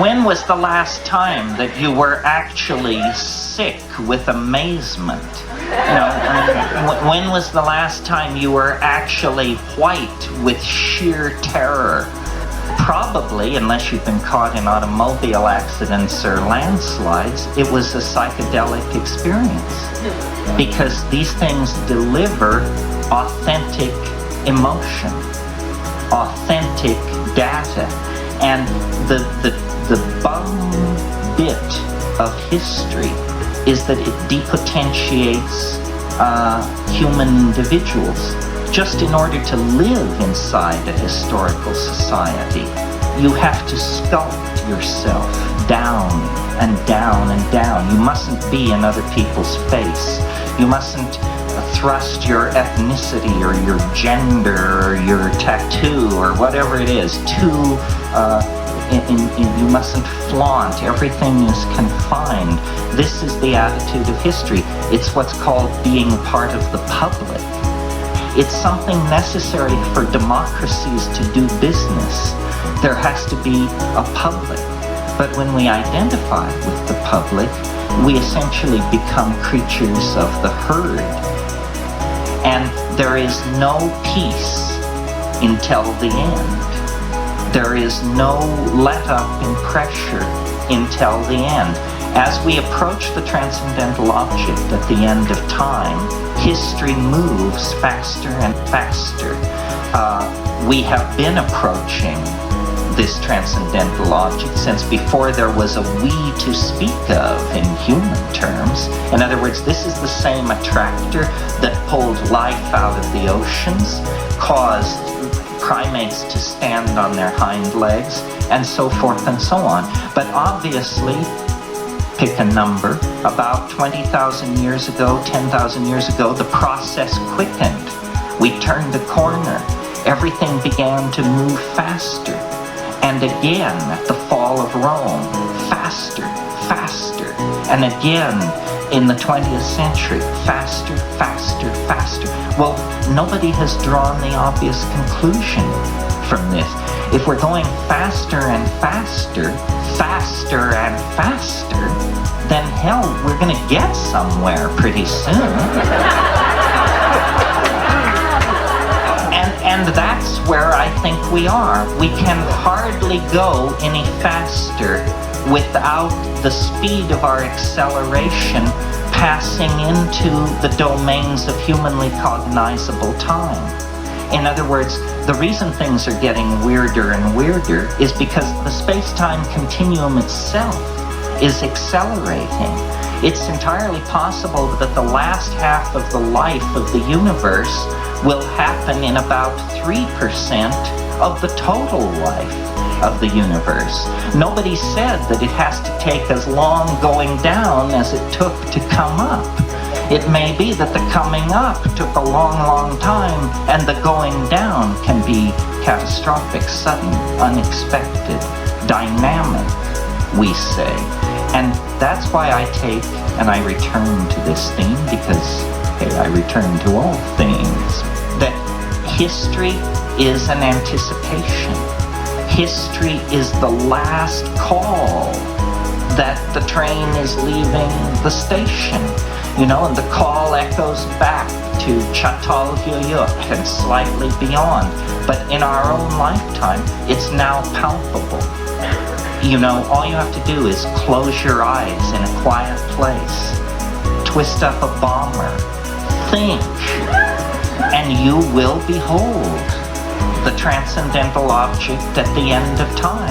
When was the last time that you were actually sick with amazement? When was the last time you were actually white with sheer terror? Probably, unless you've been caught in automobile accidents or landslides, it was a psychedelic experience. Because these things deliver authentic emotion, authentic data. And the bum bit of history is that it depotentiates human individuals. Just in order to live inside a historical society, you have to sculpt yourself down and down and down. You mustn't be in other people's face. You mustn't thrust your ethnicity or your gender or your tattoo or whatever it is you mustn't flaunt. Everything is confined. This is the attitude of history. It's what's called being part of the public. It's something necessary for democracies to do business. There has to be a public. But when we identify with the public, we essentially become creatures of the herd. And there is no peace until the end. There is no let-up in pressure until the end. As we approach the transcendental object at the end of time, history moves faster and faster. We have been approaching this transcendental object since before there was a we to speak of in human terms. In other words, this is the same attractor that pulled life out of the oceans, caused primates to stand on their hind legs, and so forth and so on. But obviously, pick a number, about 20,000 years ago, 10,000 years ago, the process quickened. We turned the corner. Everything began to move faster. And again, at the fall of Rome, faster, faster. And again, in the 20th century, faster, faster, faster. Well, nobody has drawn the obvious conclusion from this. If we're going faster and faster, faster and faster, then hell, we're going to get somewhere pretty soon. And that's where I think we are. We can hardly go any faster without the speed of our acceleration passing into the domains of humanly cognizable time. In other words, the reason things are getting weirder and weirder is because the space-time continuum itself is accelerating. It's entirely possible that the last half of the life of the universe will happen in about 3% of the total life of the universe. Nobody said that it has to take as long going down as it took to come up. It may be that the coming up took a long, long time, and the going down can be catastrophic, sudden, unexpected, dynamic, we say. And that's why I take and I return to this theme, because, hey, I return to all themes, that history is an anticipation. History is the last call that the train is leaving the station, and the call echoes back to Çatalhöyük and slightly beyond. But in our own lifetime, it's now palpable. All you have to do is close your eyes in a quiet place, twist up a bomber, think, and you will behold the transcendental object at the end of time.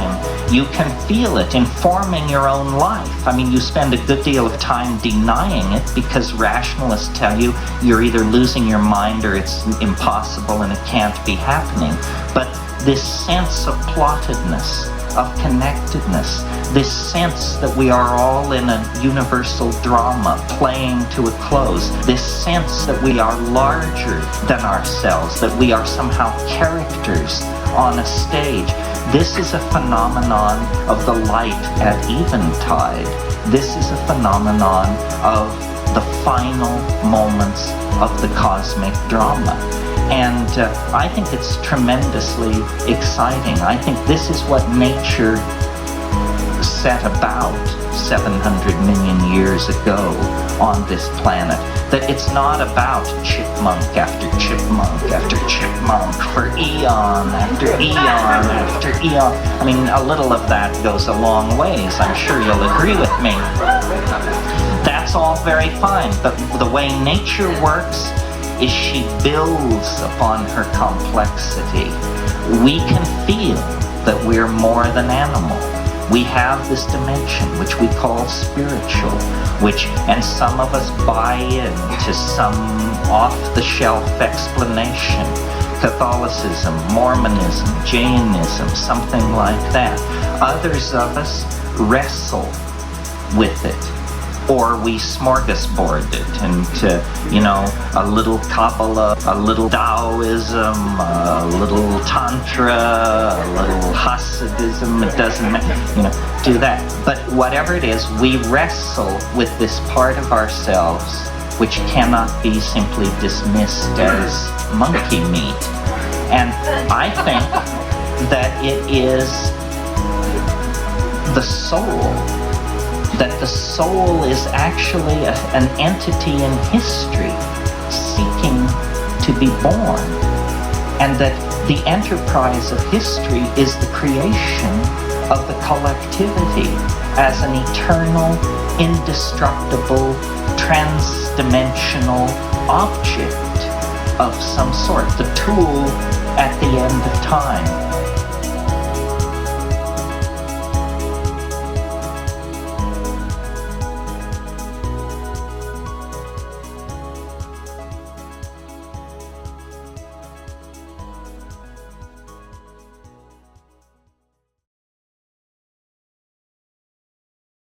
You can feel it informing your own life. I mean, you spend a good deal of time denying it because rationalists tell you you're either losing your mind or it's impossible and it can't be happening. But this sense of plottedness, of connectedness, this sense that we are all in a universal drama playing to a close, this sense that we are larger than ourselves, that we are somehow characters on a stage. This is a phenomenon of the light at eventide. This is a phenomenon of the final moments of the cosmic drama. And I think it's tremendously exciting. I think this is what nature set about 700 million years ago on this planet. That it's not about chipmunk after chipmunk after chipmunk for eon after eon after eon. I mean, a little of that goes a long ways. I'm sure you'll agree with me. That's all very fine, but the way nature works is she builds upon her complexity. We can feel that we're more than animal. We have this dimension which we call spiritual, and some of us buy into some off-the-shelf explanation. Catholicism, Mormonism, Jainism, something like that. Others of us wrestle with it, or we smorgasbord it into, a little Kabbalah, a little Taoism, a little Tantra, a little Hasidism. It doesn't matter, do that. But whatever it is, we wrestle with this part of ourselves which cannot be simply dismissed as monkey meat. And I think that it is the soul. That the soul is actually an entity in history seeking to be born, and that the enterprise of history is the creation of the collectivity as an eternal, indestructible, trans-dimensional object of some sort, the tool at the end of time.